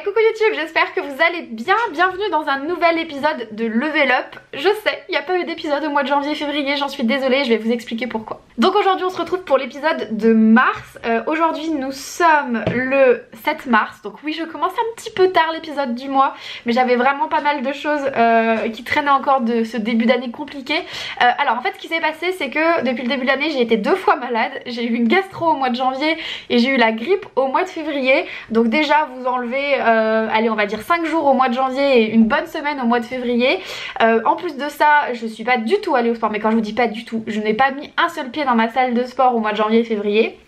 Coucou YouTube, j'espère que vous allez bien. Bienvenue dans un nouvel épisode de Level Up. Je sais, il n'y a pas eu d'épisode au mois de janvier et février, j'en suis désolée, je vais vous expliquer pourquoi. Donc aujourd'hui on se retrouve pour l'épisode de mars. Aujourd'hui nous sommes le 7 mars, donc oui je commence un petit peu tard l'épisode du mois, mais j'avais vraiment pas mal de choses qui traînaient encore de ce début d'année compliqué. Alors en fait ce qui s'est passé c'est que depuis le début de l'année j'ai été 2 fois malade. J'ai eu une gastro au mois de janvier et j'ai eu la grippe au mois de février. Donc déjà vous enlevez allez on va dire 5 jours au mois de janvier et une bonne semaine au mois de février. En plus de ça je suis pas du tout allée au sport, mais quand je vous dis pas du tout, je n'ai pas mis un seul pied dans ma salle de sport au mois de janvier et février.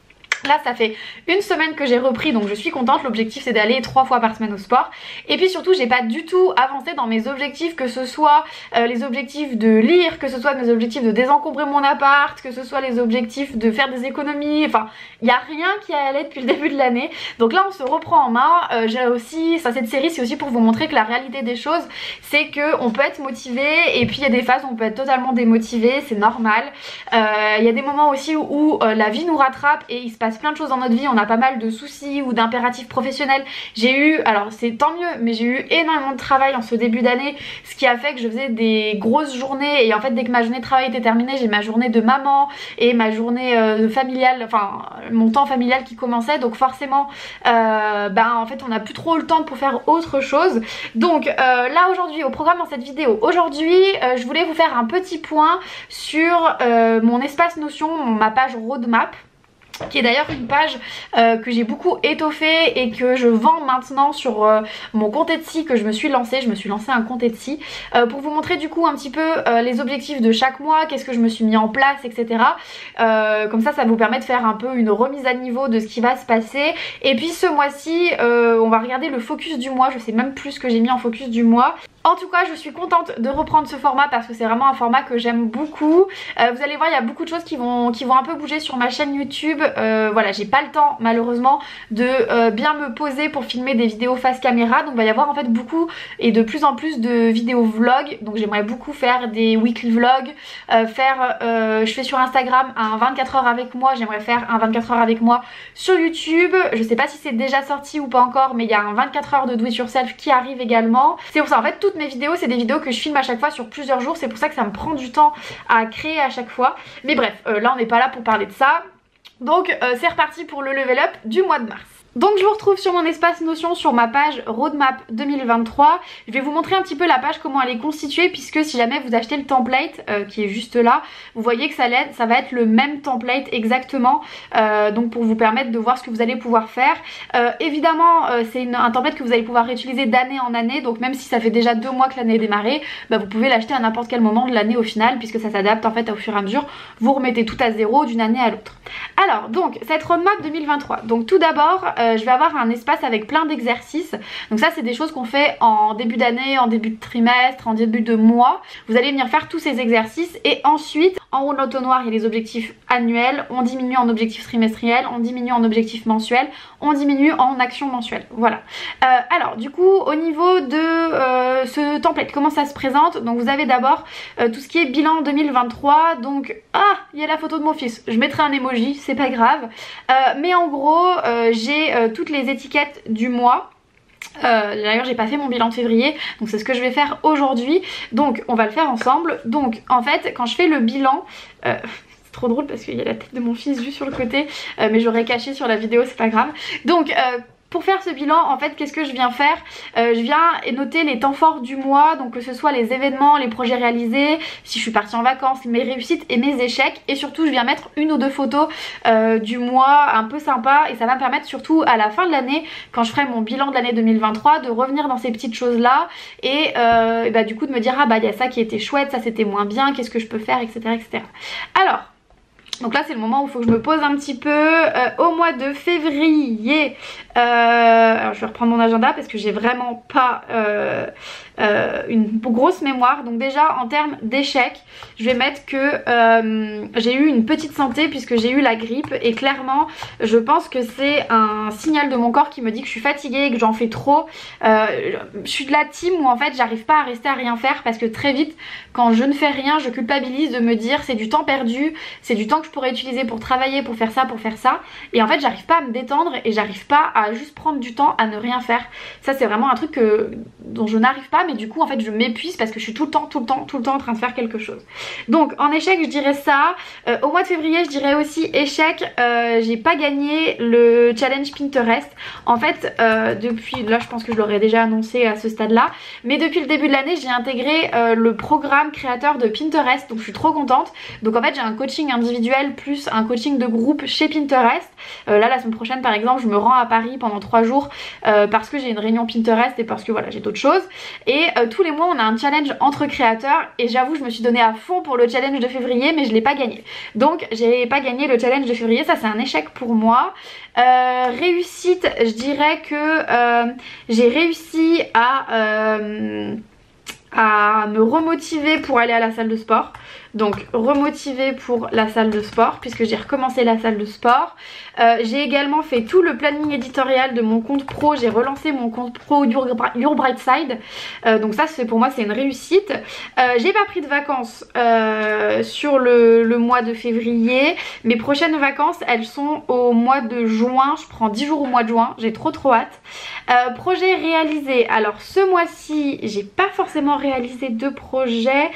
Là ça fait une semaine que j'ai repris, donc je suis contente. L'objectif c'est d'aller 3 fois par semaine au sport. Et puis surtout j'ai pas du tout avancé dans mes objectifs, que ce soit les objectifs de lire, que ce soit mes objectifs de désencombrer mon appart, que ce soit les objectifs de faire des économies. Enfin il y a rien qui allait depuis le début de l'année. Donc là on se reprend en main. J'ai aussi, cette série c'est aussi pour vous montrer que la réalité des choses c'est que on peut être motivé et puis il y a des phases où on peut être totalement démotivé, c'est normal. Il y a des moments aussi où la vie nous rattrape et il se passe plein de choses dans notre vie, on a pas mal de soucis ou d'impératifs professionnels. J'ai eu, alors c'est tant mieux, mais j'ai eu énormément de travail en ce début d'année, ce qui a fait que je faisais des grosses journées. Et en fait dès que ma journée de travail était terminée, j'ai ma journée de maman et ma journée familiale, enfin mon temps familial qui commençait. Donc forcément en fait on n'a plus trop le temps pour faire autre chose. Donc là aujourd'hui au programme dans cette vidéo, aujourd'hui je voulais vous faire un petit point sur mon espace Notion, ma page roadmap, qui est d'ailleurs une page que j'ai beaucoup étoffée et que je vends maintenant sur mon compte Etsy que je me suis lancé un compte Etsy pour vous montrer du coup un petit peu les objectifs de chaque mois, qu'est-ce que je me suis mis en place, etc. Comme ça vous permet de faire un peu une remise à niveau de ce qui va se passer. Et puis ce mois-ci on va regarder le focus du mois, je sais même plus ce que j'ai mis en focus du mois. En tout cas je suis contente de reprendre ce format parce que c'est vraiment un format que j'aime beaucoup. Vous allez voir il y a beaucoup de choses qui vont un peu bouger sur ma chaîne YouTube. Voilà, j'ai pas le temps malheureusement de bien me poser pour filmer des vidéos face caméra, donc il va y avoir en fait beaucoup et de plus en plus de vidéos vlog. Donc j'aimerais beaucoup faire des weekly vlogs, je fais sur Instagram un 24 heures avec moi, j'aimerais faire un 24 heures avec moi sur YouTube. Je sais pas si c'est déjà sorti ou pas encore, mais il y a un 24 heures de do it yourself qui arrive également. C'est pour ça en fait toutes mes vidéos c'est des vidéos que je filme à chaque fois sur plusieurs jours, c'est pour ça que ça me prend du temps à créer à chaque fois. Mais bref, là on n'est pas là pour parler de ça. Donc c'est reparti pour le level up du mois de mars. Donc je vous retrouve sur mon espace Notion, sur ma page Roadmap 2023. Je vais vous montrer un petit peu la page, comment elle est constituée, puisque si jamais vous achetez le template qui est juste là, vous voyez que ça va être le même template exactement, donc pour vous permettre de voir ce que vous allez pouvoir faire. Évidemment c'est un template que vous allez pouvoir réutiliser d'année en année, donc même si ça fait déjà 2 mois que l'année est démarrée, vous pouvez l'acheter à n'importe quel moment de l'année au final, puisque ça s'adapte en fait au fur et à mesure, vous remettez tout à zéro d'une année à l'autre. Alors donc cette roadmap 2023, donc tout d'abord je vais avoir un espace avec plein d'exercices. Donc ça c'est des choses qu'on fait en début d'année, en début de trimestre, en début de mois. Vous allez venir faire tous ces exercices et ensuite en haut de l'entonnoir il y a les objectifs annuels, on diminue en objectifs trimestriels, on diminue en objectifs mensuels, on diminue en actions mensuelles. Voilà. Alors du coup au niveau de ce template, comment ça se présente? Donc vous avez d'abord tout ce qui est bilan 2023. Donc il y a la photo de mon fils, je mettrai un emoji, c'est pas grave. Mais en gros j'ai toutes les étiquettes du mois. D'ailleurs j'ai pas fait mon bilan de février, donc c'est ce que je vais faire aujourd'hui. Donc on va le faire ensemble. Donc en fait quand je fais le bilan, c'est trop drôle parce qu'il y a la tête de mon fils juste sur le côté, mais j'aurais caché sur la vidéo, c'est pas grave. Donc pour faire ce bilan en fait qu'est-ce que je viens faire? Je viens noter les temps forts du mois, donc que ce soit les événements, les projets réalisés, si je suis partie en vacances, mes réussites et mes échecs. Et surtout je viens mettre 1 ou 2 photos du mois un peu sympa, et ça va me permettre surtout à la fin de l'année, quand je ferai mon bilan de l'année 2023, de revenir dans ces petites choses là et du coup de me dire il y a ça qui était chouette, ça c'était moins bien, qu'est-ce que je peux faire, etc. etc. Alors donc là c'est le moment où il faut que je me pose un petit peu. Au mois de février, alors je vais reprendre mon agenda parce que j'ai vraiment pas une grosse mémoire. Donc déjà en termes d'échecs, je vais mettre que j'ai eu une petite santé puisque j'ai eu la grippe, et clairement je pense que c'est un signal de mon corps qui me dit que je suis fatiguée et que j'en fais trop. Je suis de la team où en fait j'arrive pas à rester à rien faire, parce que très vite quand je ne fais rien je culpabilise de me dire c'est du temps perdu, c'est du temps que je pourrais utiliser pour travailler, pour faire ça, et en fait j'arrive pas à me détendre et j'arrive pas à juste prendre du temps à ne rien faire. Ça c'est vraiment un truc dont je n'arrive pas, mais du coup en fait je m'épuise parce que je suis tout le temps en train de faire quelque chose. Donc en échec je dirais ça. Au mois de février je dirais aussi échec, j'ai pas gagné le challenge Pinterest. En fait depuis, là je pense que je l'aurais déjà annoncé à ce stade là, mais depuis le début de l'année j'ai intégré le programme créateur de Pinterest, donc je suis trop contente. Donc en fait j'ai un coaching individuel plus un coaching de groupe chez Pinterest. Là la semaine prochaine par exemple je me rends à Paris pendant 3 jours parce que j'ai une réunion Pinterest et parce que voilà j'ai d'autres choses. Et tous les mois on a un challenge entre créateurs et j'avoue je me suis donné à fond pour le challenge de février mais je l'ai pas gagné. Donc j'ai pas gagné le challenge de février, ça c'est un échec pour moi. Réussite, je dirais que j'ai réussi à me remotiver pour aller à la salle de sport. Donc remotiver pour la salle de sport puisque j'ai recommencé la salle de sport. J'ai également fait tout le planning éditorial de mon compte pro. J'ai relancé mon compte pro Your Bright Side. Donc ça pour moi c'est une réussite. J'ai pas pris de vacances sur le mois de février. Mes prochaines vacances elles sont au mois de juin. Je prends 10 jours au mois de juin. J'ai trop hâte. Projet réalisé. Alors ce mois-ci j'ai pas forcément réalisé de projet.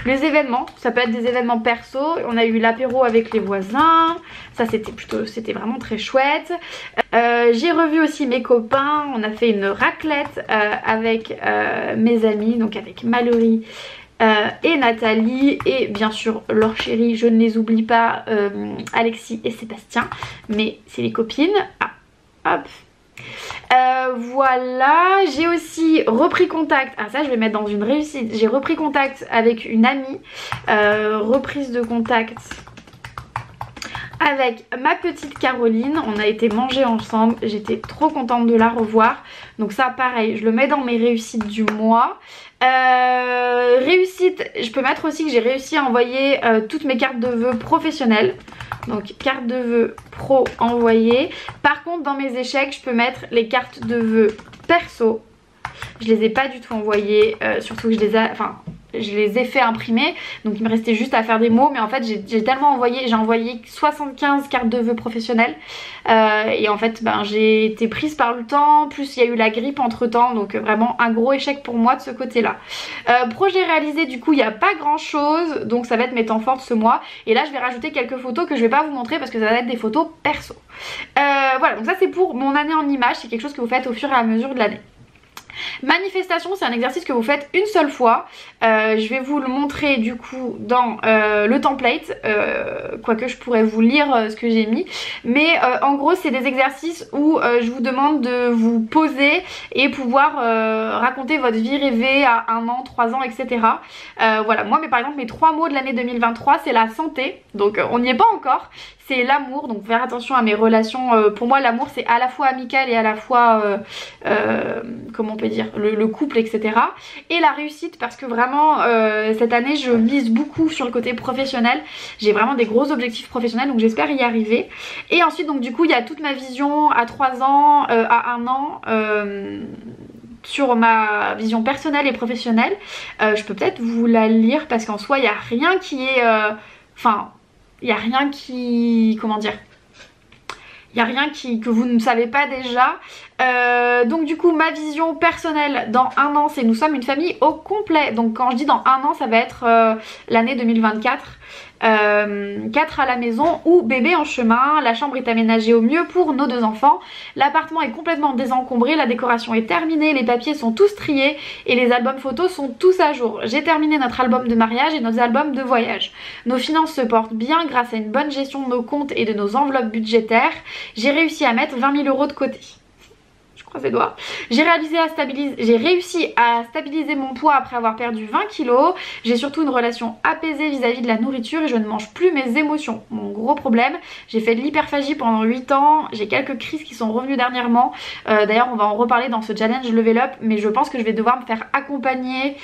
Les événements, ça peut être des événements perso. On a eu l'apéro avec les voisins. Ça c'était vraiment très chouette. J'ai revu aussi mes copains. On a fait une raclette avec mes amis, donc avec Mallory et Nathalie et bien sûr leur chérie, je ne les oublie pas, Alexis et Sébastien, mais c'est les copines. Hop. Voilà, j'ai aussi repris contact, ça je vais mettre dans une réussite, j'ai repris contact avec une amie, reprise de contact avec ma petite Caroline, on a été manger ensemble, j'étais trop contente de la revoir, donc ça pareil, je le mets dans mes réussites du mois. Réussite, je peux mettre aussi que j'ai réussi à envoyer toutes mes cartes de vœux professionnelles. Donc carte de vœux pro envoyée. Par contre dans mes échecs je peux mettre les cartes de vœux perso. Je les ai pas du tout envoyées, surtout que je les ai fait imprimer, donc il me restait juste à faire des mots, mais en fait j'ai tellement envoyé, j'ai envoyé 75 cartes de vœux professionnelles et en fait j'ai été prise par le temps, plus il y a eu la grippe entre temps, donc vraiment un gros échec pour moi de ce côté là. Projet réalisé, du coup il n'y a pas grand chose, donc ça va être mes temps forts ce mois, et là je vais rajouter quelques photos que je vais pas vous montrer parce que ça va être des photos perso. Voilà, donc ça c'est pour mon année en images, c'est quelque chose que vous faites au fur et à mesure de l'année. Manifestation, c'est un exercice que vous faites une seule fois. Je vais vous le montrer du coup dans le template, quoique je pourrais vous lire ce que j'ai mis. Mais en gros c'est des exercices où je vous demande de vous poser et pouvoir raconter votre vie rêvée à 1 an, 3 ans, etc. Voilà, moi mais par exemple mes 3 mots de l'année 2023 c'est la santé, donc on n'y est pas encore. C'est l'amour, donc faire attention à mes relations. Pour moi l'amour c'est à la fois amical et à la fois comment on peut dire, le couple, etc. Et la réussite parce que vraiment cette année je mise beaucoup sur le côté professionnel. J'ai vraiment des gros objectifs professionnels, donc j'espère y arriver. Et ensuite donc du coup il y a toute ma vision à 3 ans, à 1 an, sur ma vision personnelle et professionnelle. Je peux peut-être vous la lire parce qu'en soi il n'y a rien qui est... il n'y a rien qui... comment dire, il n'y a rien que vous ne savez pas déjà. Donc du coup ma vision personnelle dans 1 an c'est nous sommes une famille au complet. Donc quand je dis dans 1 an ça va être l'année 2024. 4 à la maison ou bébé en chemin. La chambre est aménagée au mieux pour nos 2 enfants. L'appartement est complètement désencombré, la décoration est terminée, les papiers sont tous triés et les albums photos sont tous à jour. J'ai terminé notre album de mariage et nos albums de voyage. Nos finances se portent bien grâce à une bonne gestion de nos comptes et de nos enveloppes budgétaires. J'ai réussi à mettre 20 000 € de côté. Croise les doigts. J'ai réussi à stabiliser mon poids après avoir perdu 20 kilos. J'ai surtout une relation apaisée vis-à-vis de la nourriture et je ne mange plus mes émotions. Mon gros problème, j'ai fait de l'hyperphagie pendant 8 ans. J'ai quelques crises qui sont revenues dernièrement. D'ailleurs on va en reparler dans ce challenge Level Up, mais je pense que je vais devoir me faire accompagner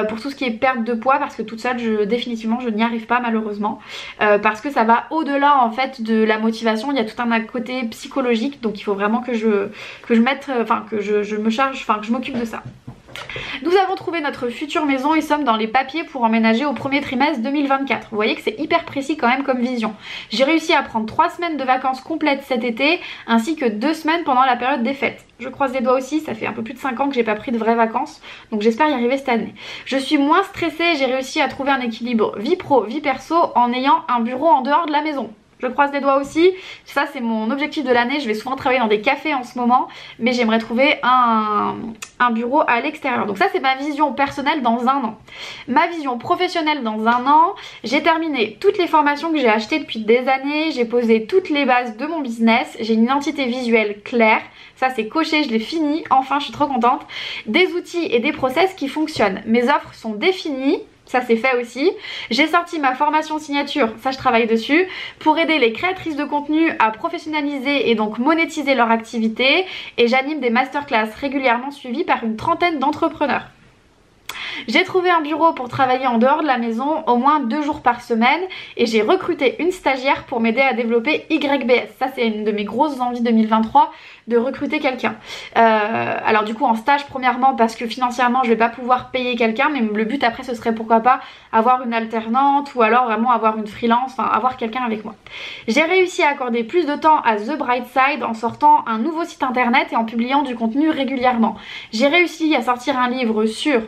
pour tout ce qui est perte de poids parce que toute seule définitivement je n'y arrive pas malheureusement. Parce que ça va au-delà en fait de la motivation. Il y a tout un côté psychologique, donc il faut vraiment que je mette, que je me charge, que je m'occupe de ça. Nous avons trouvé notre future maison et sommes dans les papiers pour emménager au premier trimestre 2024. Vous voyez que c'est hyper précis quand même comme vision. J'ai réussi à prendre 3 semaines de vacances complètes cet été ainsi que 2 semaines pendant la période des fêtes. Je croise les doigts aussi, ça fait un peu plus de 5 ans que j'ai pas pris de vraies vacances, donc j'espère y arriver cette année. Je suis moins stressée, j'ai réussi à trouver un équilibre vie pro, vie perso en ayant un bureau en dehors de la maison. Je croise les doigts aussi, ça c'est mon objectif de l'année, je vais souvent travailler dans des cafés en ce moment, mais j'aimerais trouver un bureau à l'extérieur. Donc ça c'est ma vision personnelle dans un an. Ma vision professionnelle dans un an, j'ai terminé toutes les formations que j'ai achetées depuis des années, j'ai posé toutes les bases de mon business, j'ai une identité visuelle claire, ça c'est coché, je l'ai fini, enfin je suis trop contente. Des outils et des process qui fonctionnent, mes offres sont définies. Ça c'est fait aussi. J'ai sorti ma formation signature, ça je travaille dessus, pour aider les créatrices de contenu à professionnaliser et donc monétiser leur activité. Et j'anime des masterclass régulièrement suivies par une trentaine d'entrepreneurs. J'ai trouvé un bureau pour travailler en dehors de la maison au moins 2 jours par semaine et j'ai recruté une stagiaire pour m'aider à développer YBS. Ça c'est une de mes grosses envies 2023, de recruter quelqu'un. Alors du coup en stage premièrement parce que financièrement je vais pas pouvoir payer quelqu'un, mais le but après ce serait pourquoi pas avoir une alternante ou alors vraiment avoir une freelance, enfin avoir quelqu'un avec moi. J'ai réussi à accorder plus de temps à The Bright Side en sortant un nouveau site internet et en publiant du contenu régulièrement. J'ai réussi à sortir un livre sur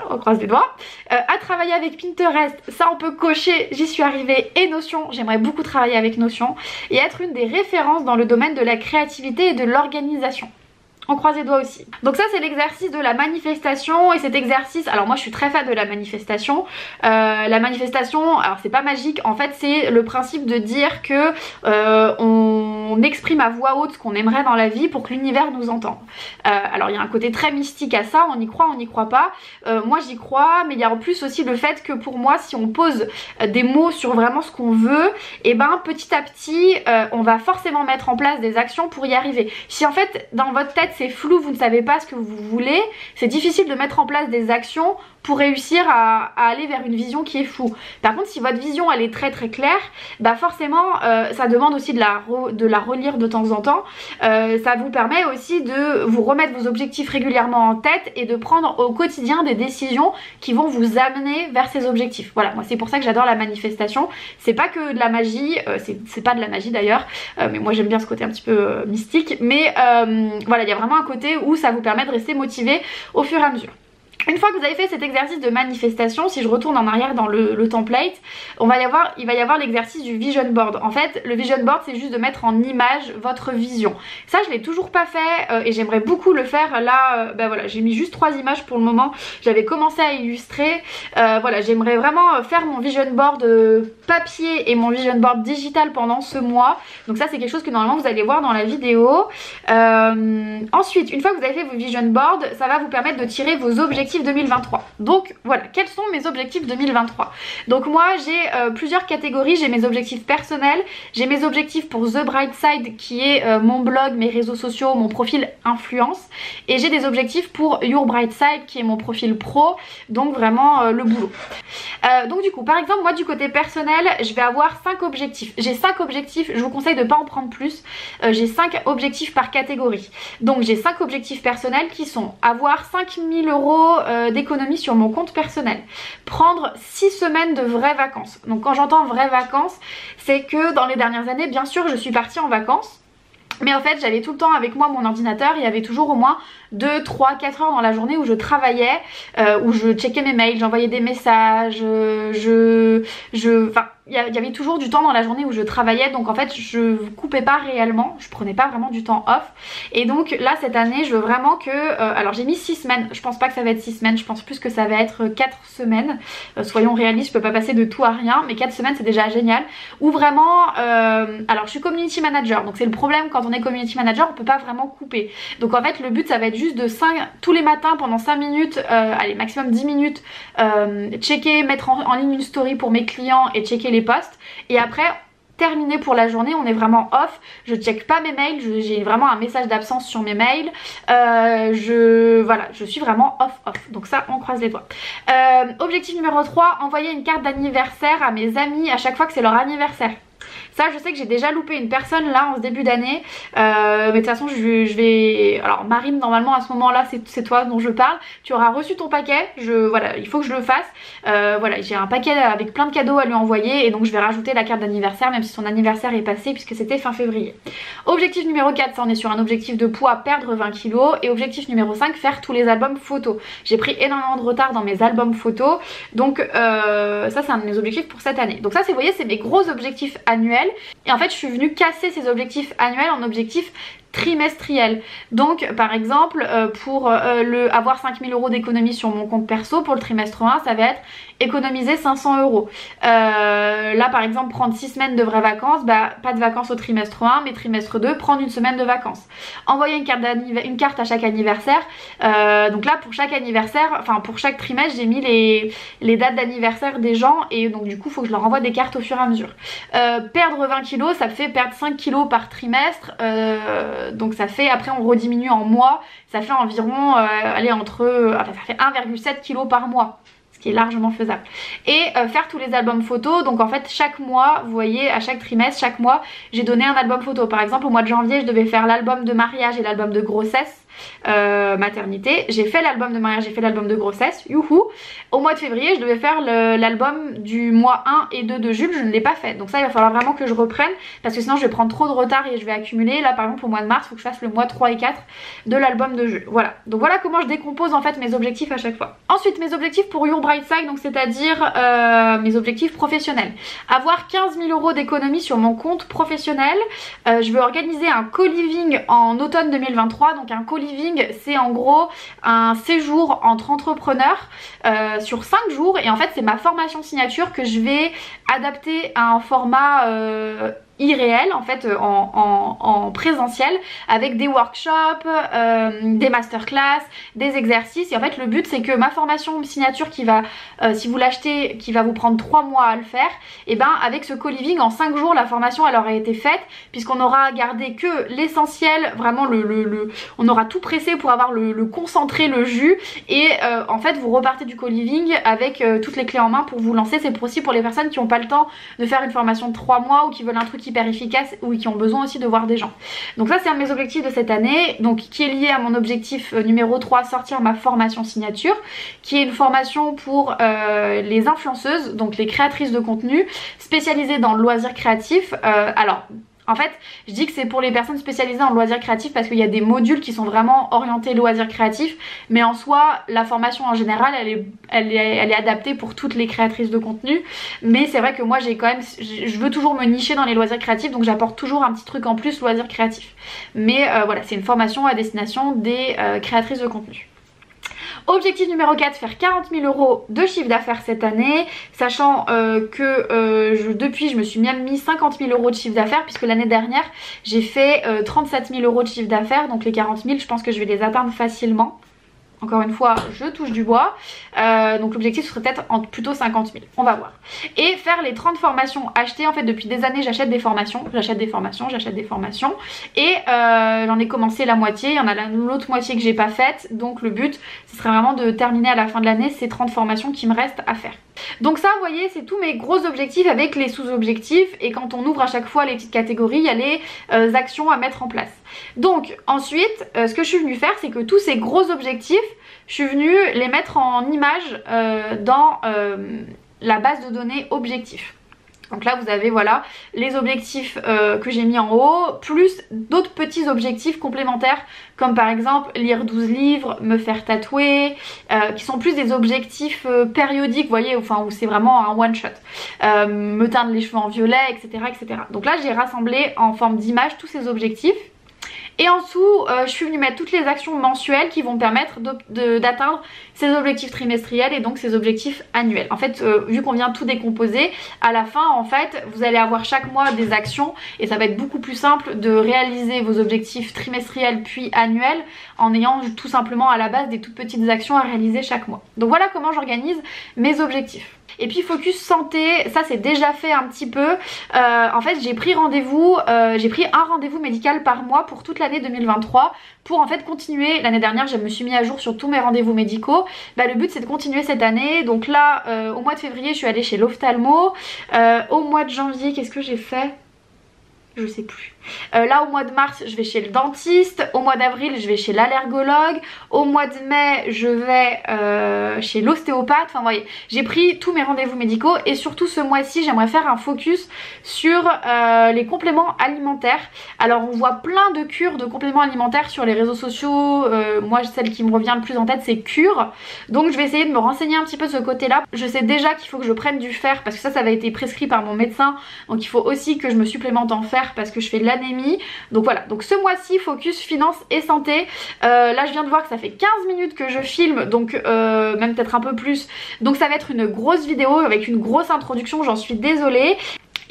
on croise les doigts, à travailler avec Pinterest, ça on peut cocher, j'y suis arrivée, et Notion, j'aimerais beaucoup travailler avec Notion et être une des références dans le domaine de la créativité et de l'organisation. On croise les doigts aussi. Donc ça c'est l'exercice de la manifestation, et cet exercice, alors moi je suis très fan de la manifestation. La manifestation, alors c'est pas magique, en fait c'est le principe de dire que on exprime à voix haute ce qu'on aimerait dans la vie pour que l'univers nous entende. Alors il y a un côté très mystique à ça, on y croit, on n'y croit pas. Moi j'y crois, mais il y a en plus aussi le fait que pour moi si on pose des mots sur vraiment ce qu'on veut, et ben petit à petit on va forcément mettre en place des actions pour y arriver. Si en fait dans votre tête c'est flou, vous ne savez pas ce que vous voulez, c'est difficile de mettre en place des actions pour réussir à aller vers une vision qui est floue. Par contre si votre vision elle est très très claire, bah forcément ça demande aussi de la relire de temps en temps. Ça vous permet aussi de vous remettre vos objectifs régulièrement en tête et de prendre au quotidien des décisions qui vont vous amener vers ces objectifs. Voilà, moi c'est pour ça que j'adore la manifestation. C'est pas que de la magie, c'est pas de la magie d'ailleurs, mais moi j'aime bien ce côté un petit peu mystique. Mais voilà, il y a vraiment un côté où ça vous permet de rester motivé au fur et à mesure. Une fois que vous avez fait cet exercice de manifestation, si je retourne en arrière dans le template, il va y avoir l'exercice du vision board. En fait, le vision board, c'est juste de mettre en image votre vision. Ça, je l'ai toujours pas fait et j'aimerais beaucoup le faire. Là, voilà, j'ai mis juste 3 images pour le moment. J'avais commencé à illustrer. Voilà, j'aimerais vraiment faire mon vision board papier et mon vision board digital pendant ce mois. Donc ça, c'est quelque chose que normalement vous allez voir dans la vidéo. Ensuite, une fois que vous avez fait vos vision boards, ça va vous permettre de tirer vos objectifs 2023. Donc voilà, quels sont mes objectifs 2023? Donc moi j'ai plusieurs catégories, j'ai mes objectifs personnels, j'ai mes objectifs pour The Bright Side qui est mon blog, mes réseaux sociaux, mon profil influence, et j'ai des objectifs pour Your Bright Side qui est mon profil pro, donc vraiment le boulot. Donc du coup par exemple moi du côté personnel je vais avoir 5 objectifs, j'ai 5 objectifs, je vous conseille de ne pas en prendre plus, j'ai 5 objectifs par catégorie. Donc j'ai 5 objectifs personnels qui sont avoir 5000 € d'économie sur mon compte personnel, prendre 6 semaines de vraies vacances. Donc quand j'entends vraies vacances, c'est que dans les dernières années bien sûr je suis partie en vacances, mais en fait j'avais tout le temps avec moi mon ordinateur, il y avait toujours au moins 2, 3, 4 heures dans la journée où je travaillais, où je checkais mes mails, j'envoyais des messages, enfin il y avait toujours du temps dans la journée où je travaillais, donc en fait je coupais pas réellement, je prenais pas vraiment du temps off. Et donc là cette année je veux vraiment que, alors j'ai mis 6 semaines, je pense pas que ça va être 6 semaines, je pense plus que ça va être 4 semaines, soyons réalistes, je peux pas passer de tout à rien, mais 4 semaines c'est déjà génial, où vraiment, alors je suis community manager, donc c'est le problème quand on est community manager, on peut pas vraiment couper. Donc en fait le but ça va être juste de tous les matins pendant 5 minutes, allez maximum 10 minutes, checker, mettre en ligne une story pour mes clients et checker les posts, et après terminé pour la journée, on est vraiment off, je check pas mes mails, j'ai vraiment un message d'absence sur mes mails, voilà, je suis vraiment off, donc ça on croise les doigts. Objectif numéro 3, envoyer une carte d'anniversaire à mes amis à chaque fois que c'est leur anniversaire. Ça je sais que j'ai déjà loupé une personne là en ce début d'année, mais de toute façon je vais... Alors Marine, normalement à ce moment là c'est toi dont je parle, tu auras reçu ton paquet, voilà, il faut que je le fasse. Voilà, j'ai un paquet avec plein de cadeaux à lui envoyer et donc je vais rajouter la carte d'anniversaire même si son anniversaire est passé puisque c'était fin février. Objectif numéro 4, ça on est sur un objectif de poids, perdre 20 kg, et objectif numéro 5, faire tous les albums photos. J'ai pris énormément de retard dans mes albums photos, donc ça c'est un de mes objectifs pour cette année. Donc ça vous voyez c'est mes gros objectifs annuels, et en fait je suis venue casser ces objectifs annuels en objectifs trimestriel. Donc par exemple pour avoir 5000 € d'économie sur mon compte perso pour le trimestre 1, ça va être économiser 500 €. Là par exemple prendre 6 semaines de vraies vacances, bah pas de vacances au trimestre 1 mais trimestre 2 prendre une semaine de vacances. Envoyer une carte à chaque anniversaire, donc là pour chaque anniversaire, enfin pour chaque trimestre j'ai mis les dates d'anniversaire des gens et donc du coup il faut que je leur envoie des cartes au fur et à mesure. Perdre 20 kg, ça fait perdre 5 kg par trimestre, donc ça fait, après on rediminue en mois, ça fait environ allez, ça fait 1,7 kg par mois, ce qui est largement faisable. Et faire tous les albums photos, donc en fait chaque mois, vous voyez, à chaque trimestre, chaque mois j'ai donné un album photo. Par exemple au mois de janvier je devais faire l'album de mariage et l'album de grossesse, maternité, j'ai fait l'album de mariage, j'ai fait l'album de grossesse, youhou. Au mois de février je devais faire l'album du mois 1 et 2 de Jules, je ne l'ai pas fait, donc ça il va falloir vraiment que je reprenne parce que sinon je vais prendre trop de retard et je vais accumuler. Là par exemple au mois de mars il faut que je fasse le mois 3 et 4 de l'album de Jules. Voilà, donc voilà comment je décompose en fait mes objectifs à chaque fois. Ensuite mes objectifs pour Your Bright Side, donc c'est-à-dire mes objectifs professionnels. Avoir 15 000 € d'économie sur mon compte professionnel. Je veux organiser un co-living en automne 2023, donc un co-living c'est en gros un séjour entre entrepreneurs sur 5 jours, et en fait c'est ma formation signature que je vais adapter à un format irréel en fait, en présentiel, avec des workshops, des masterclass, des exercices. Et en fait le but c'est que ma formation signature qui va, si vous l'achetez, qui va vous prendre 3 mois à le faire, et ben avec ce co-living en 5 jours la formation elle aura été faite, puisqu'on aura gardé que l'essentiel, vraiment on aura tout pressé pour avoir le concentré, le jus, et en fait vous repartez du co-living avec toutes les clés en main pour vous lancer. C'est aussi pour les personnes qui n'ont pas le temps de faire une formation de 3 mois ou qui veulent un truc hyper efficace ou qui ont besoin aussi de voir des gens. Donc ça c'est un de mes objectifs de cette année, donc qui est lié à mon objectif numéro 3, sortir ma formation signature, qui est une formation pour les influenceuses, donc les créatrices de contenu spécialisées dans le loisir créatif. Alors en fait, je dis que c'est pour les personnes spécialisées en loisirs créatifs parce qu'il y a des modules qui sont vraiment orientés loisirs créatifs, mais en soi, la formation en général, elle est adaptée pour toutes les créatrices de contenu. Mais c'est vrai que moi, je veux toujours me nicher dans les loisirs créatifs, donc j'apporte toujours un petit truc en plus loisirs créatifs. Mais voilà, c'est une formation à destination des créatrices de contenu. Objectif numéro 4, faire 40 000 € de chiffre d'affaires cette année, sachant que depuis je me suis même mis 50 000 € de chiffre d'affaires, puisque l'année dernière j'ai fait 37 000 € de chiffre d'affaires, donc les 40 000 je pense que je vais les atteindre facilement. Encore une fois, je touche du bois. Donc l'objectif serait peut-être plutôt 50 000. On va voir. Et faire les 30 formations achetées. En fait, depuis des années, j'achète des formations. J'achète des formations, j'achète des formations. Et j'en ai commencé la moitié. Il y en a l'autre moitié que j'ai pas faite. Donc le but, ce serait vraiment de terminer à la fin de l'année ces 30 formations qui me restent à faire. Donc ça, vous voyez, c'est tous mes gros objectifs avec les sous-objectifs. Et quand on ouvre à chaque fois les petites catégories, il y a les actions à mettre en place. Donc ensuite, ce que je suis venue faire, c'est que tous ces gros objectifs, je suis venue les mettre en image dans la base de données objectifs. Donc là vous avez voilà les objectifs que j'ai mis en haut, plus d'autres petits objectifs complémentaires comme par exemple lire 12 livres, me faire tatouer, qui sont plus des objectifs périodiques, vous voyez, enfin où c'est vraiment un one shot, me teindre les cheveux en violet, etc., etc. Donc là j'ai rassemblé en forme d'image tous ces objectifs. Et en dessous, je suis venue mettre toutes les actions mensuelles qui vont me permettre d'atteindre ces objectifs trimestriels et donc ces objectifs annuels. En fait, vu qu'on vient tout décomposer, à la fin, en fait, vous allez avoir chaque mois des actions et ça va être beaucoup plus simple de réaliser vos objectifs trimestriels puis annuels en ayant tout simplement à la base des toutes petites actions à réaliser chaque mois. Donc voilà comment j'organise mes objectifs. Et puis focus santé, ça c'est déjà fait un petit peu. En fait j'ai pris rendez-vous, j'ai pris un rendez-vous médical par mois pour toute l'année 2023 pour en fait continuer. L'année dernière je me suis mis à jour sur tous mes rendez-vous médicaux. Bah, le but c'est de continuer cette année. Donc là au mois de février je suis allée chez l'ophtalmo. Au mois de janvier qu'est-ce que j'ai fait ? je sais plus. Là au mois de mars je vais chez le dentiste, au mois d'avril je vais chez l'allergologue, au mois de mai je vais chez l'ostéopathe, enfin vous voyez, j'ai pris tous mes rendez-vous médicaux et surtout ce mois-ci j'aimerais faire un focus sur les compléments alimentaires. Alors on voit plein de cures de compléments alimentaires sur les réseaux sociaux, moi celle qui me revient le plus en tête c'est Cure, donc je vais essayer de me renseigner un petit peu de ce côté là. Je sais déjà qu'il faut que je prenne du fer parce que ça avait été prescrit par mon médecin, donc il faut aussi que je me supplémente en fer parce que je fais de l'anémie. Donc voilà, donc ce mois-ci focus finance et santé. Là je viens de voir que ça fait 15 minutes que je filme, donc même peut-être un peu plus, donc ça va être une grosse vidéo avec une grosse introduction, j'en suis désolée.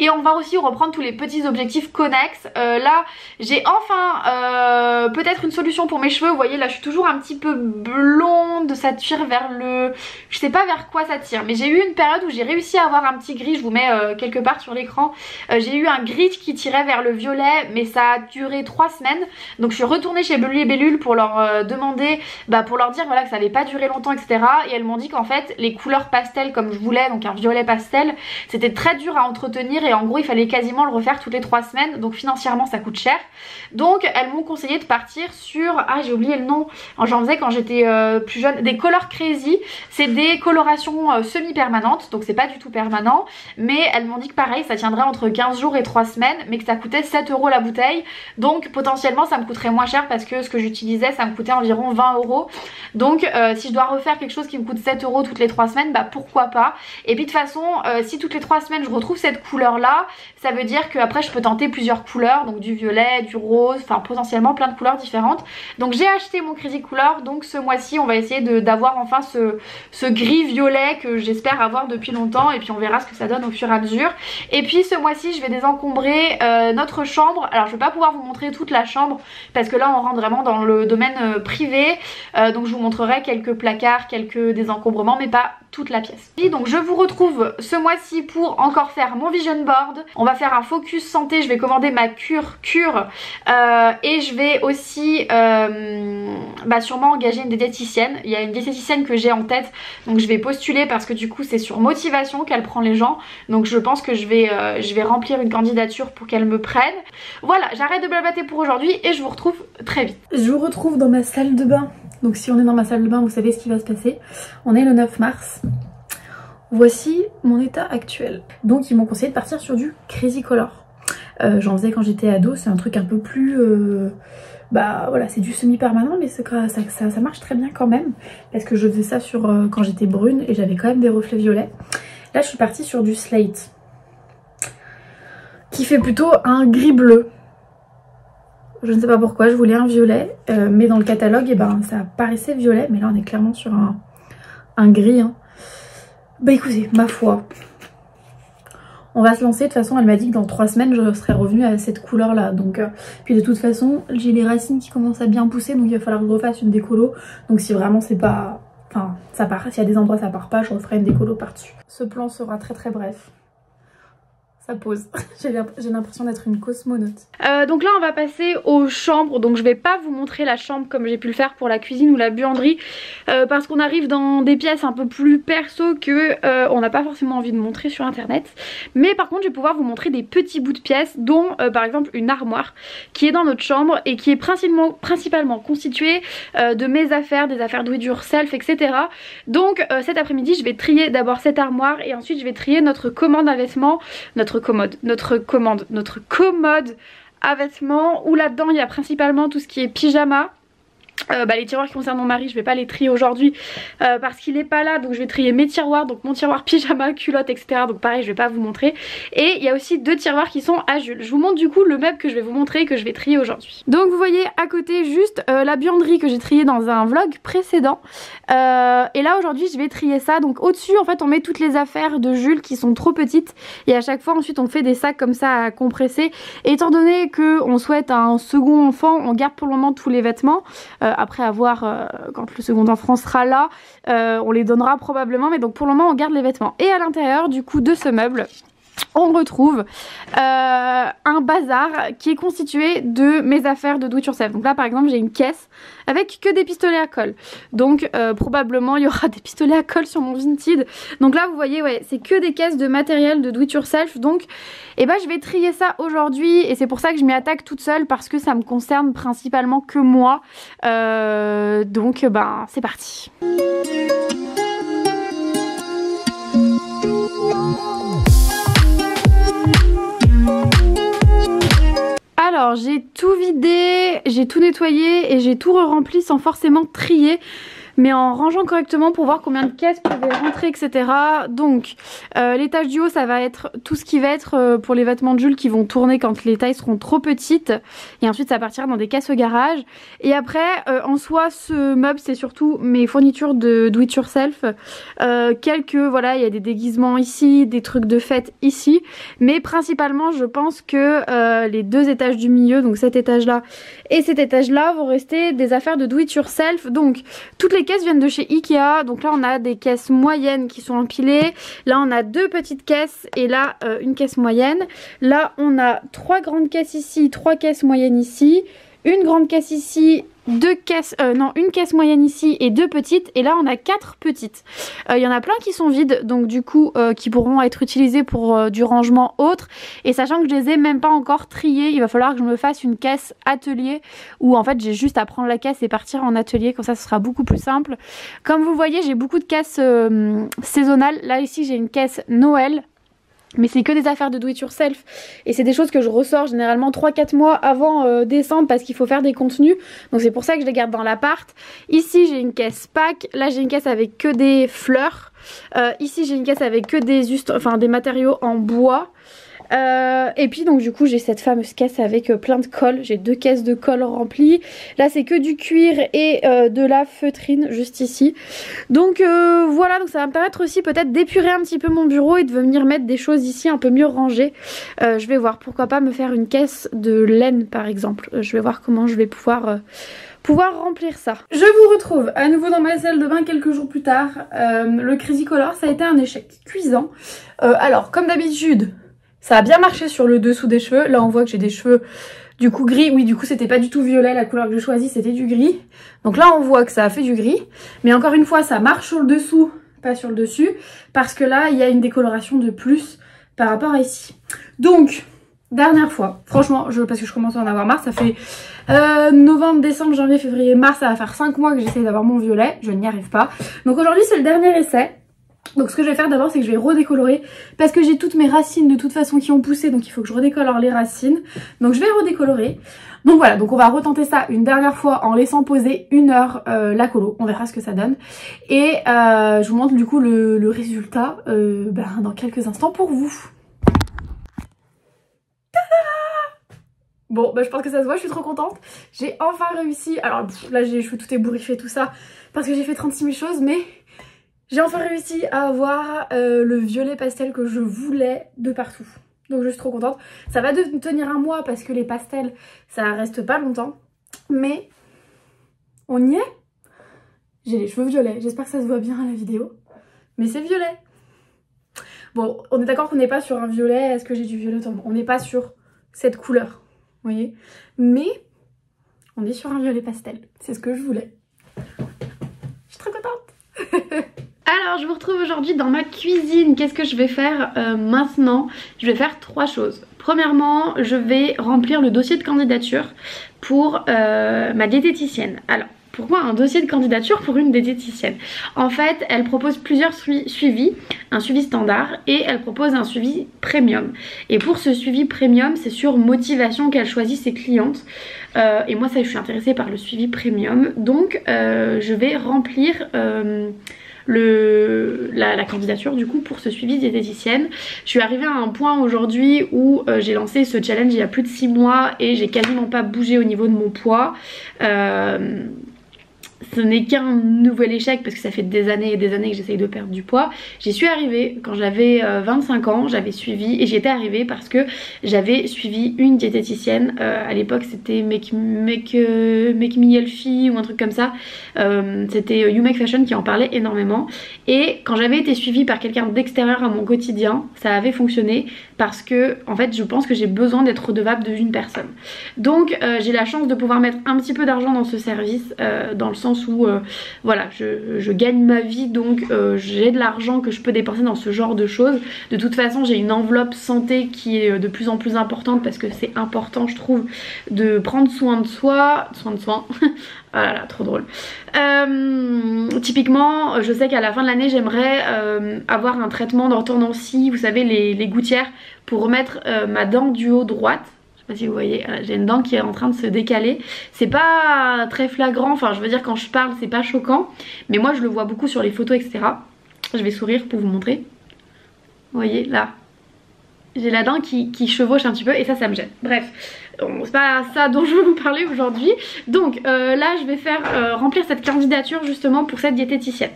Et on va aussi reprendre tous les petits objectifs connexes. Là j'ai enfin peut-être une solution pour mes cheveux. Vous voyez là je suis toujours un petit peu blonde, ça tire vers le... Je sais pas vers quoi ça tire, mais j'ai eu une période où j'ai réussi à avoir un petit gris. Je vous mets quelque part sur l'écran. J'ai eu un gris qui tirait vers le violet, mais ça a duré 3 semaines. Donc je suis retournée chez Bellule et Bellule pour leur demander, pour leur dire voilà que ça avait pas duré longtemps, etc. Et elles m'ont dit qu'en fait les couleurs pastel comme je voulais, donc un violet pastel, c'était très dur à entretenir. Et en gros il fallait quasiment le refaire toutes les 3 semaines, donc financièrement ça coûte cher. Donc elles m'ont conseillé de partir sur, ah j'ai oublié le nom, j'en faisais quand j'étais plus jeune, des Color Crazy. C'est des colorations semi-permanentes, donc c'est pas du tout permanent, mais elles m'ont dit que pareil ça tiendrait entre 15 jours et 3 semaines, mais que ça coûtait 7 € la bouteille. Donc potentiellement ça me coûterait moins cher parce que ce que j'utilisais ça me coûtait environ 20 €. Donc si je dois refaire quelque chose qui me coûte 7 € toutes les 3 semaines, pourquoi pas. Et puis de toute façon si toutes les 3 semaines je retrouve cette couleur là, ça veut dire qu'après je peux tenter plusieurs couleurs, donc du violet, du rose, enfin potentiellement plein de couleurs différentes. Donc j'ai acheté mon Crazy Couleur, donc ce mois-ci on va essayer d'avoir enfin ce gris violet que j'espère avoir depuis longtemps, et puis on verra ce que ça donne au fur et à mesure. Et puis ce mois-ci je vais désencombrer notre chambre. Alors je vais pas pouvoir vous montrer toute la chambre parce que là on rentre vraiment dans le domaine privé, donc je vous montrerai quelques placards, quelques désencombrements, mais pas toute la pièce. Et donc je vous retrouve ce mois-ci pour encore faire mon vision board. On va faire un focus santé, je vais commander ma cure et je vais aussi sûrement engager une diététicienne. Il y a une diététicienne que j'ai en tête, donc je vais postuler parce que du coup c'est sur motivation qu'elle prend les gens, donc je pense que je vais remplir une candidature pour qu'elle me prenne. Voilà, j'arrête de blablater pour aujourd'hui et je vous retrouve très vite. Je vous retrouve dans ma salle de bain. Donc si on est dans ma salle de bain, vous savez ce qui va se passer. On est le 9 mars. Voici mon état actuel. Donc ils m'ont conseillé de partir sur du Crazy Color. J'en faisais quand j'étais ado, c'est un truc un peu plus... voilà, c'est du semi-permanent, mais ça marche très bien quand même. Parce que je faisais ça quand j'étais brune et j'avais quand même des reflets violets. Là je suis partie sur du Slate. Qui fait plutôt un gris bleu. Je ne sais pas pourquoi, je voulais un violet, mais dans le catalogue, ça paraissait violet, mais là on est clairement sur un gris. Hein. Écoutez, ma foi, on va se lancer. De toute façon, elle m'a dit que dans 3 semaines, je serais revenue à cette couleur-là. Donc, puis de toute façon, j'ai les racines qui commencent à bien pousser, donc il va falloir que je refasse une décolo. Donc si vraiment c'est pas... Enfin, ça part, s'il y a des endroits ça part pas, je referai une décolo par-dessus. Ce plan sera très très bref. Pause. J'ai l'impression d'être une cosmonaute. Donc là on va passer aux chambres. Donc je vais pas vous montrer la chambre comme j'ai pu le faire pour la cuisine ou la buanderie, parce qu'on arrive dans des pièces un peu plus perso que on n'a pas forcément envie de montrer sur internet. Mais par contre je vais pouvoir vous montrer des petits bouts de pièces, dont par exemple une armoire qui est dans notre chambre et qui est principalement constituée de mes affaires, des affaires do it yourself, etc. Donc cet après-midi je vais trier d'abord cette armoire et ensuite je vais trier notre commande à vêtements, notre commode à vêtements, où là-dedans il y a principalement tout ce qui est pyjama. Les tiroirs qui concernent mon mari je vais pas les trier aujourd'hui parce qu'il est pas là, donc je vais trier mes tiroirs, donc mon tiroir pyjama, culotte, etc. Donc pareil je vais pas vous montrer. Et il y a aussi 2 tiroirs qui sont à Jules. Je vous montre du coup le meuble que je vais vous montrer et que je vais trier aujourd'hui. Donc vous voyez à côté juste la buanderie que j'ai triée dans un vlog précédent, et là aujourd'hui je vais trier ça. Donc au dessus en fait on met toutes les affaires de Jules qui sont trop petites, et à chaque fois ensuite on fait des sacs comme ça à compresser. Et étant donné qu'on souhaite un second enfant, on garde pour le moment tous les vêtements. Après avoir quand le second enfant sera là, on les donnera probablement, mais donc pour le moment on garde les vêtements. Et à l'intérieur du coup de ce meuble, on retrouve un bazar qui est constitué de mes affaires de do it yourself. Donc là par exemple j'ai une caisse avec que des pistolets à colle. Donc probablement il y aura des pistolets à colle sur mon Vinted. Donc là vous voyez ouais c'est que des caisses de matériel de do it yourself. Donc eh ben, je vais trier ça aujourd'hui et c'est pour ça que je m'y attaque toute seule parce que ça me concerne principalement que moi. Donc ben c'est parti. Alors j'ai tout vidé, j'ai tout nettoyé et j'ai tout re-rempli sans forcément trier, mais en rangeant correctement pour voir combien de caisses pouvaient rentrer, etc. Donc l'étage du haut ça va être tout ce qui va être pour les vêtements de Jules qui vont tourner quand les tailles seront trop petites, et ensuite ça partira dans des caisses au garage. Et après en soi ce meuble c'est surtout mes fournitures de do it yourself, quelques voilà il y a des déguisements ici, des trucs de fête ici, mais principalement je pense que les deux étages du milieu, donc cet étage là et cet étage là vont rester des affaires de do it yourself. Donc toutes les caisses viennent de chez Ikea, donc là on a des caisses moyennes qui sont empilées, là on a deux petites caisses et là une caisse moyenne, là on a trois grandes caisses ici, trois caisses moyennes ici, une grande caisse ici, deux caisses, une caisse moyenne ici et deux petites, et là on a quatre petites. Il y en a plein qui sont vides, donc du coup qui pourront être utilisées pour du rangement autre, et sachant que je les ai même pas encore triées, il va falloir que je me fasse une caisse atelier où en fait j'ai juste à prendre la caisse et partir en atelier, comme ça ce sera beaucoup plus simple. Comme vous le voyez j'ai beaucoup de caisses saisonnales, là ici j'ai une caisse Noël. Mais c'est que des affaires de do it yourself et c'est des choses que je ressors généralement 3-4 mois avant décembre parce qu'il faut faire des contenus. Donc c'est pour ça que je les garde dans l'appart. Ici j'ai une caisse pack, là j'ai une caisse avec que des fleurs. Ici j'ai une caisse avec que des matériaux en bois. Et puis donc du coup j'ai cette fameuse caisse avec plein de colle, j'ai deux caisses de colle remplies, là c'est que du cuir et de la feutrine juste ici. Donc voilà, donc ça va me permettre aussi peut-être d'épurer un petit peu mon bureau et de venir mettre des choses ici un peu mieux rangées. Je vais voir, pourquoi pas me faire une caisse de laine par exemple, je vais voir comment je vais pouvoir remplir ça. Je vous retrouve à nouveau dans ma salle de bain quelques jours plus tard. Le Crazy Color ça a été un échec cuisant. Alors comme d'habitude ça a bien marché sur le dessous des cheveux. Là on voit que j'ai des cheveux du coup gris. Oui du coup c'était pas du tout violet, la couleur que j'ai choisie c'était du gris. Donc là on voit que ça a fait du gris. Mais encore une fois ça marche sur le dessous, pas sur le dessus. Parce que là il y a une décoloration de plus par rapport à ici. Donc dernière fois, franchement parce que je commence à en avoir marre. Ça fait novembre, décembre, janvier, février, mars. Ça va faire 5 mois que j'essaie d'avoir mon violet. Je n'y arrive pas. Donc aujourd'hui c'est le dernier essai. Donc ce que je vais faire d'abord c'est que je vais redécolorer parce que j'ai toutes mes racines de toute façon qui ont poussé, donc il faut que je redécolore les racines. Donc je vais redécolorer. Donc voilà, donc on va retenter ça une dernière fois en laissant poser 1 heure la colo. On verra ce que ça donne. Et je vous montre du coup le résultat dans quelques instants pour vous. Bon je pense que ça se voit, je suis trop contente. J'ai enfin réussi. Alors là j'ai les cheveux tout ébouriffés tout ça parce que j'ai fait 36 000 choses, mais j'ai enfin réussi à avoir le violet pastel que je voulais de partout. Donc je suis trop contente. Ça va tenir un mois parce que les pastels ça reste pas longtemps. Mais on y est. J'ai les cheveux violets. J'espère que ça se voit bien à la vidéo. Mais c'est violet. Bon, on est d'accord qu'on n'est pas sur un violet. Est-ce que j'ai du violet tendre? On n'est pas sur cette couleur. Vous voyez? Mais on est sur un violet pastel. C'est ce que je voulais. Je suis trop contente. Alors je vous retrouve aujourd'hui dans ma cuisine. Qu'est-ce que je vais faire maintenant? Je vais faire 3 choses. Premièrement, je vais remplir le dossier de candidature pour ma diététicienne. Alors pourquoi un dossier de candidature pour une diététicienne? En fait elle propose plusieurs suivis, un suivi standard et elle propose un suivi premium. Et pour ce suivi premium c'est sur motivation qu'elle choisit ses clientes. Et moi ça je suis intéressée par le suivi premium. Donc je vais remplir la candidature du coup pour ce suivi diététicienne. Je suis arrivée à un point aujourd'hui où j'ai lancé ce challenge il y a plus de 6 mois et j'ai quasiment pas bougé au niveau de mon poids. ce n'est qu'un nouvel échec parce que ça fait des années et des années que j'essaye de perdre du poids. J'y suis arrivée quand j'avais 25 ans, j'avais suivi, et j'y étais arrivée parce que j'avais suivi une diététicienne. À l'époque c'était Make Me Healthy ou un truc comme ça. C'était You Make Fashion qui en parlait énormément. Et quand j'avais été suivie par quelqu'un d'extérieur à mon quotidien, ça avait fonctionné parce que en fait je pense que j'ai besoin d'être redevable d'une personne. Donc j'ai la chance de pouvoir mettre un petit peu d'argent dans ce service, dans le sens où voilà, je gagne ma vie, donc j'ai de l'argent que je peux dépenser dans ce genre de choses. De toute façon j'ai une enveloppe santé qui est de plus en plus importante parce que c'est important, je trouve, de prendre soin de soi. Oh là là, trop drôle. Typiquement, je sais qu'à la fin de l'année, j'aimerais avoir un traitement d'orthodontie, vous savez, les gouttières, pour remettre ma dent du haut droite. Je sais pas si vous voyez, j'ai une dent qui est en train de se décaler. C'est pas très flagrant, enfin je veux dire quand je parle c'est pas choquant, mais moi je le vois beaucoup sur les photos, etc. Je vais sourire pour vous montrer. Vous voyez là, j'ai la dent qui chevauche un petit peu et ça me gêne. Bref, c'est pas ça dont je veux vous parler aujourd'hui. Donc là je vais faire remplir cette candidature justement pour cette diététicienne.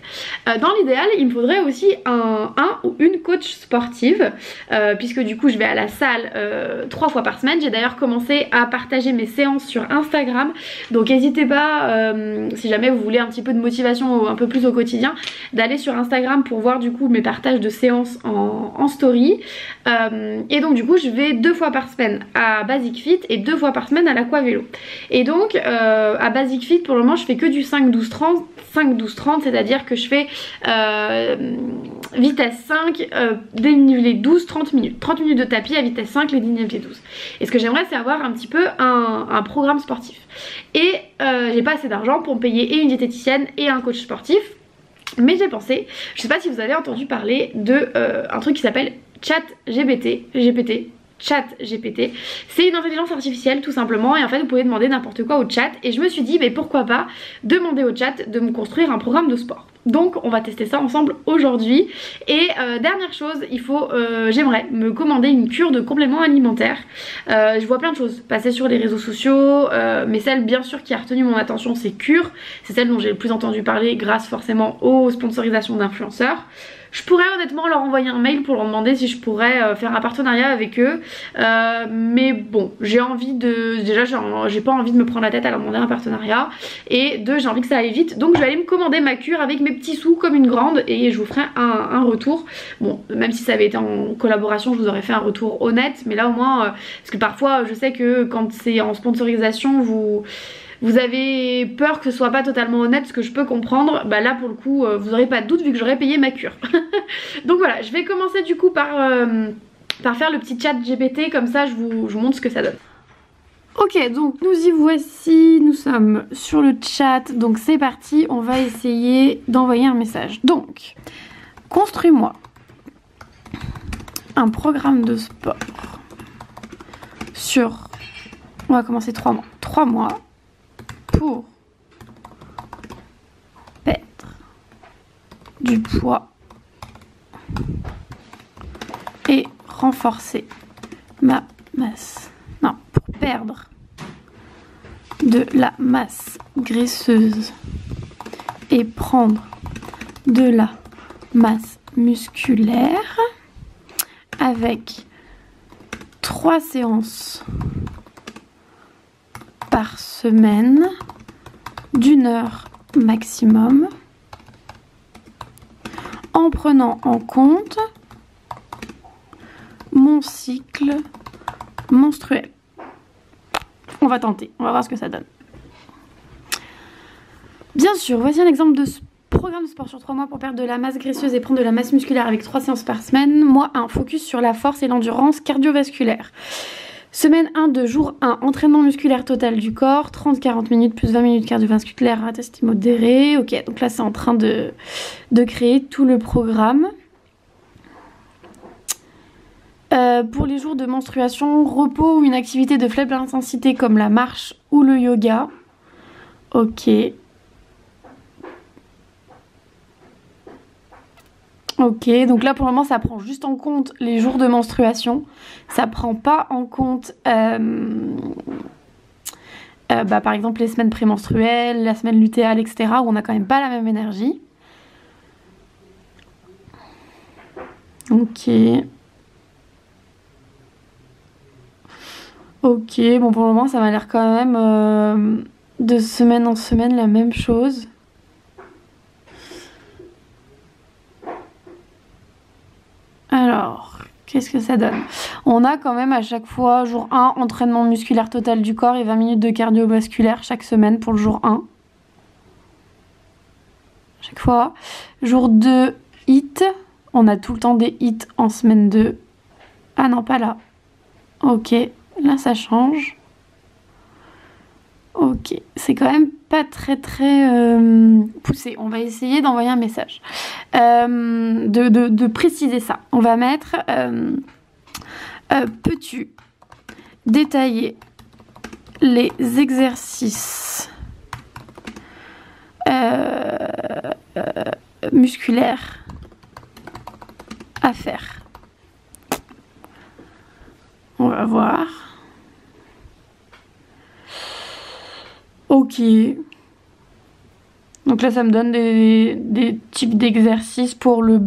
Dans l'idéal il me faudrait aussi un ou une coach sportive, puisque du coup je vais à la salle 3 fois par semaine. J'ai d'ailleurs commencé à partager mes séances sur Instagram, donc n'hésitez pas, si jamais vous voulez un petit peu de motivation un peu plus au quotidien, d'aller sur Instagram pour voir du coup mes partages de séances en story. Et donc du coup je vais 2 fois par semaine à Basic Fit et 2 fois par semaine à l'Aquavélo. Et donc à Basic Fit pour le moment je fais que du 5-12-30, c'est à dire que je fais vitesse 5, dénivelé 12, 30 minutes. 30 minutes de tapis à vitesse 5, les dénivelés 12. Et ce que j'aimerais c'est avoir un petit peu un programme sportif. Et j'ai pas assez d'argent pour me payer et une diététicienne et un coach sportif. Mais j'ai pensé, je sais pas si vous avez entendu parler de un truc qui s'appelle ChatGPT, ChatGPT, c'est une intelligence artificielle tout simplement, et en fait vous pouvez demander n'importe quoi au chat, et je me suis dit mais pourquoi pas demander au chat de me construire un programme de sport. Donc on va tester ça ensemble aujourd'hui. Et dernière chose, j'aimerais me commander une cure de compléments alimentaires. Je vois plein de choses passer sur les réseaux sociaux, mais celle bien sûr qui a retenu mon attention c'est Cure. C'est celle dont j'ai le plus entendu parler grâce forcément aux sponsorisations d'influenceurs. Je pourrais honnêtement leur envoyer un mail pour leur demander si je pourrais faire un partenariat avec eux, mais bon, j'ai envie de... Déjà j'ai pas envie de me prendre la tête à leur demander un partenariat, et deux, j'ai envie que ça aille vite, donc je vais aller me commander ma cure avec mes petits sous comme une grande, et je vous ferai un retour. Bon, même si ça avait été en collaboration, je vous aurais fait un retour honnête, mais là au moins, parce que parfois je sais que quand c'est en sponsorisation, vous avez peur que ce soit pas totalement honnête, ce que je peux comprendre. Bah là pour le coup vous n'aurez pas de doute vu que j'aurais payé ma cure. Donc voilà, je vais commencer du coup par faire le petit chat GPT, comme ça je vous montre ce que ça donne. Ok, donc nous y voici, nous sommes sur le chat, donc c'est parti, on va essayer d'envoyer un message. Donc, construis-moi un programme de sport sur, on va commencer 3 mois. 3 mois. Pour perdre du poids et renforcer ma masse. Non, pour perdre de la masse graisseuse et prendre de la masse musculaire avec 3 séances par semaine d'1 heure maximum, en prenant en compte mon cycle menstruel. On va tenter, on va voir ce que ça donne. Bien sûr, voici un exemple de programme de sport sur 3 mois pour perdre de la masse graisseuse et prendre de la masse musculaire avec 3 séances par semaine. Mois 1, focus sur la force et l'endurance cardiovasculaire. Semaine 1 de jour 1, entraînement musculaire total du corps, 30-40 minutes plus 20 minutes cardiovasculaire intensité modérée. Ok, donc là c'est en train de créer tout le programme. Pour les jours de menstruation, repos ou une activité de faible intensité comme la marche ou le yoga. Ok. Ok, donc là pour le moment ça prend juste en compte les jours de menstruation. Ça prend pas en compte par exemple les semaines prémenstruelles, la semaine lutéale, etc. où on n'a quand même pas la même énergie. Ok. Ok, bon pour le moment ça m'a l'air quand même de semaine en semaine la même chose. Alors, qu'est-ce que ça donne? On a quand même à chaque fois, jour 1, entraînement musculaire total du corps et 20 minutes de cardiovasculaire chaque semaine pour le jour 1. Chaque fois. Jour 2, HIIT. On a tout le temps des HIIT en semaine 2. Ah non, pas là. Ok, là ça change. Ok, c'est quand même pas très poussé. On va essayer d'envoyer un message. De préciser ça. On va mettre peux-tu détailler les exercices musculaires à faire? On va voir. Ok. Donc là, ça me donne des types d'exercices pour le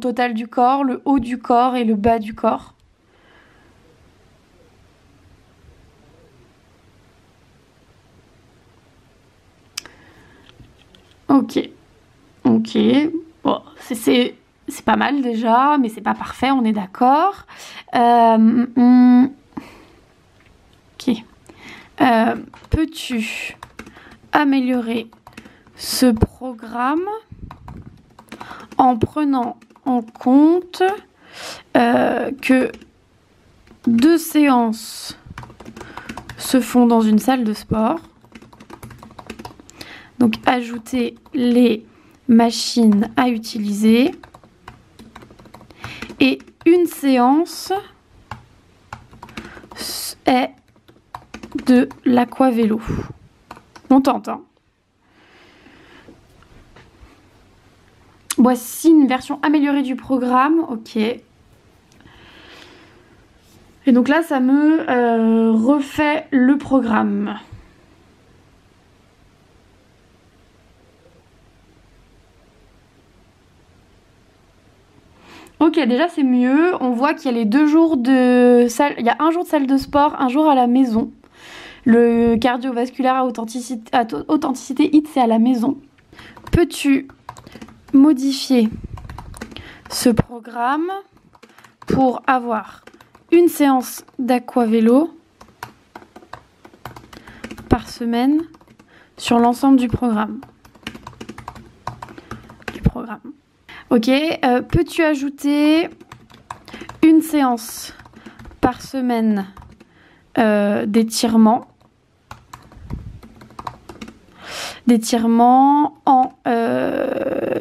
total du corps, le haut du corps et le bas du corps. Ok. Ok. Bon, c'est pas mal déjà, mais c'est pas parfait, on est d'accord. Ok. Peux-tu améliorer ce programme en prenant en compte que 2 séances se font dans une salle de sport? Donc ajouter les machines à utiliser et une séance est de l'aquavélo. On tente, hein. Voici une version améliorée du programme. Ok. Et donc là, ça me refait le programme. Ok, déjà c'est mieux. On voit qu'il y a les 2 jours de salle. Il y a un jour de salle de sport, un jour à la maison. Le cardiovasculaire à authenticité HIIT, c'est à la maison. Peux-tu modifier ce programme pour avoir une séance d'aquavélo par semaine sur l'ensemble du programme? Ok, peux-tu ajouter une séance par semaine d'étirement en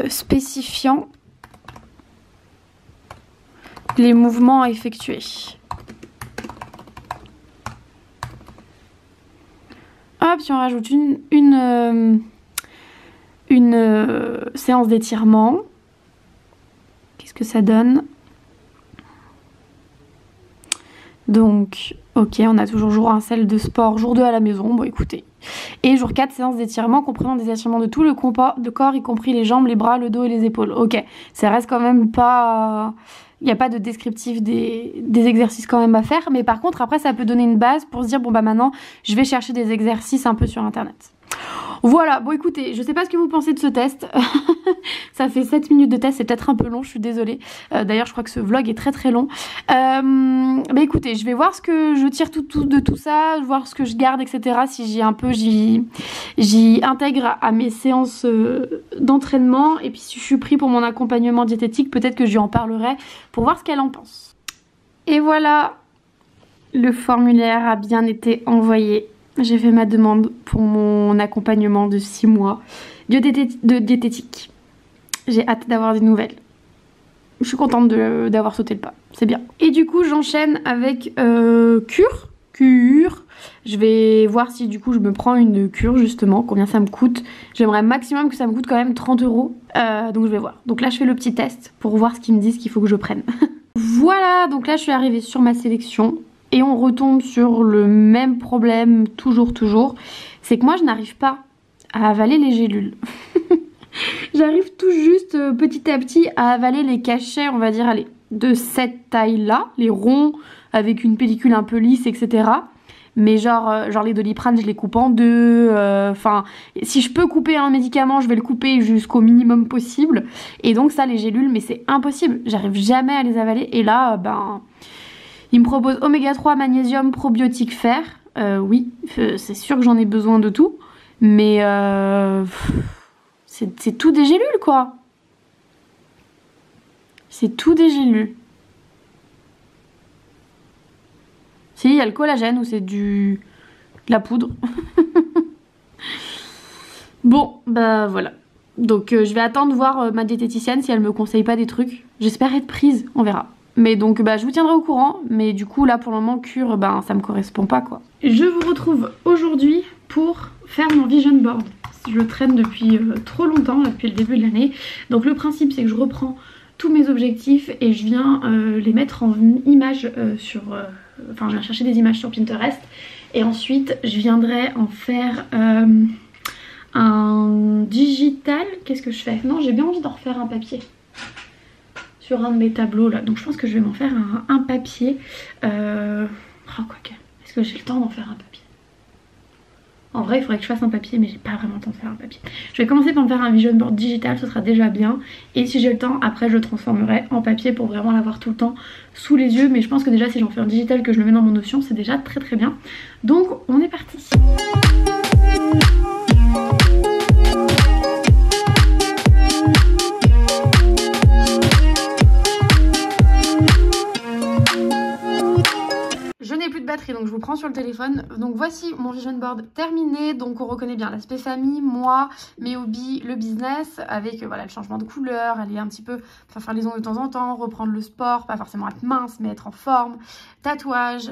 spécifiant les mouvements à effectuer? Hop, si on rajoute une séance d'étirement, qu'est-ce que ça donne? Donc, ok, on a toujours jour 1 salle de sport, jour 2 à la maison, bon écoutez. Et jour 4, séance d'étirement comprenant des étirements de tout le corps, y compris les jambes, les bras, le dos et les épaules. Ok, ça reste quand même pas... Il n'y a pas de descriptif des exercices quand même à faire, mais par contre après ça peut donner une base pour se dire bon bah maintenant je vais chercher des exercices un peu sur internet. Voilà, bon écoutez, je sais pas ce que vous pensez de ce test. Ça fait 7 minutes de test, c'est peut-être un peu long, je suis désolée. D'ailleurs, je crois que ce vlog est très long. Mais écoutez, je vais voir ce que je tire de tout ça, voir ce que je garde, etc. Si j'y intègre à mes séances d'entraînement. Et puis si je suis pris pour mon accompagnement diététique, peut-être que je lui en parlerai pour voir ce qu'elle en pense. Et voilà, le formulaire a bien été envoyé. J'ai fait ma demande pour mon accompagnement de 6 mois de diététique. J'ai hâte d'avoir des nouvelles. Je suis contente d'avoir sauté le pas, c'est bien. Et du coup j'enchaîne avec cure. Je vais voir si du coup je me prends une cure justement, combien ça me coûte. J'aimerais maximum que ça me coûte quand même 30 €. Donc je vais voir. Donc là je fais le petit test pour voir ce qu'ils me disent qu'il faut que je prenne. Voilà, donc là je suis arrivée sur ma sélection. Et on retombe sur le même problème, toujours. C'est que moi, je n'arrive pas à avaler les gélules. J'arrive tout juste, petit à petit, à avaler les cachets, on va dire, allez, de cette taille-là. Les ronds, avec une pellicule un peu lisse, etc. Mais genre les Doliprane, je les coupe en deux. Enfin, si je peux couper un médicament, je vais le couper jusqu'au minimum possible. Et donc ça, les gélules, mais c'est impossible. J'arrive jamais à les avaler. Et là, il me propose oméga 3, magnésium, probiotique, fer. Oui, c'est sûr que j'en ai besoin de tout. Mais c'est tout des gélules, quoi. C'est tout des gélules. Si, il y a le collagène ou c'est de la poudre. Bon, bah voilà. Donc je vais attendre de voir ma diététicienne si elle me conseille pas des trucs. J'espère être prise, on verra. Mais donc je vous tiendrai au courant. Mais du coup là pour le moment cure, ça me correspond pas quoi. Je vous retrouve aujourd'hui pour faire mon vision board. Je le traîne depuis trop longtemps, depuis le début de l'année. Donc le principe c'est que je reprends tous mes objectifs et je viens les mettre en images sur... Enfin je viens chercher des images sur Pinterest. Et ensuite je viendrai en faire un digital. Qu'est-ce que je fais? Non, j'ai bien envie d'en refaire un papier sur un de mes tableaux là. Donc je pense que je vais m'en faire un papier. Quoique, est-ce que j'ai le temps d'en faire un papier? En vrai il faudrait que je fasse un papier mais j'ai pas vraiment le temps de faire un papier. Je vais commencer par me faire un vision board digital, ce sera déjà bien. Et si j'ai le temps, après je le transformerai en papier pour vraiment l'avoir tout le temps sous les yeux. Mais je pense que déjà si j'en fais un digital, que je le mets dans mon Notion, c'est déjà très bien. Donc on est parti. Batterie, donc je vous prends sur le téléphone. Donc voici mon vision board terminé. Donc on reconnaît bien l'aspect famille, moi, mes hobbies, le business, avec voilà le changement de couleur, aller un petit peu faire les ongles de temps en temps, reprendre le sport, pas forcément être mince mais être en forme, tatouage,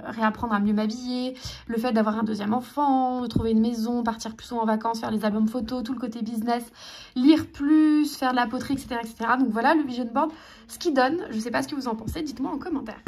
réapprendre à mieux m'habiller, le fait d'avoir un deuxième enfant, trouver une maison, partir plus souvent en vacances, faire les albums photos, tout le côté business, lire plus, faire de la poterie, etc. Donc voilà le vision board, ce qui donne. Je sais pas ce que vous en pensez, dites-moi en commentaire.